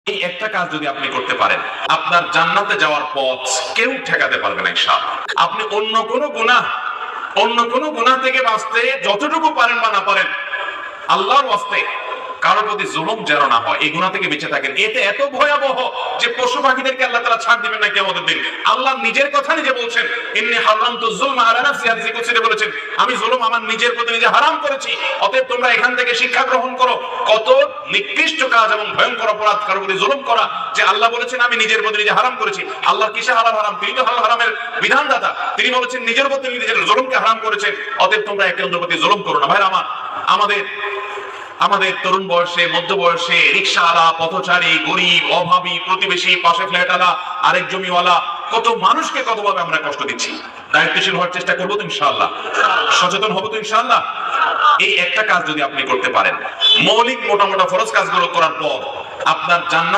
এই একটা কাজ যদি আপনি করতে পারেন, আপনার জান্নাতে যাওয়ার পথ কেউ ঠেকাতে পারবে না ইনশাআল্লাহ। আপনি অন্য কোনো গুনাহ থেকে বাঁচতে যতটুকু পারেন বা না পারেন, আল্লাহর ওয়াস্তে কারোর প্রতি জুলুম যেন না হয়, এই গুনাহ থেকে বেঁচে থাকেন। এতে এত ভয়াবহ যে পশু পাখিদেরকে আল্লাহ তাআলা ছাড় দিবেন না কিয়ামতের দিন। আল্লাহ নিজের কথা নিজে বলছেন, ইন্নী হারামতু যুলমা আলা নাফসি, হাদিসে কুদসিতে বলেছেন, আমি জুলুম আমার নিজের প্রতি নিজে হারাম করেছি, অতএব তোমরা এখান থেকে শিক্ষা গ্রহণ করো। কত নিকৃষ্ট কাজ এবং ভয়ঙ্কর অপরাধ কারোর প্রতি জুলুম করা, যে আল্লাহ বলেছেন আমি নিজের প্রতি নিজে হারাম করেছি। আল্লাহ কিসে হালাল হারাম? তিনি তো হালাল হারামের বিধানদাতা। তিনি বলেছেন নিজের প্রতি নিজের জুলুমকে হারাম করেছেন, অতএব তোমরা একে অন্যের প্রতি জুলুম করো না। ভাইরা আমার, আমাদের তরুণ বয়সে, মধ্য বয়সে রিকশাওয়ালা, পথচারী, গরিব, অভাবী, প্রতিবেশী, পাশে ফ্ল্যাটওয়ালা, আরেক জমিওয়ালা, কত মানুষকে কতভাবে আমরা কষ্ট দিচ্ছি। দায়িত্বশীল হওয়ার চেষ্টা করবো তো ইনশাআল্লাহ, সচেতন হবো তো ইনশাআল্লাহ। এই একটা কাজ যদি আপনি করতে পারেন, মৌলিক মোটা মোটা ফরজ কাজগুলো করার পর আপনার জান্নাত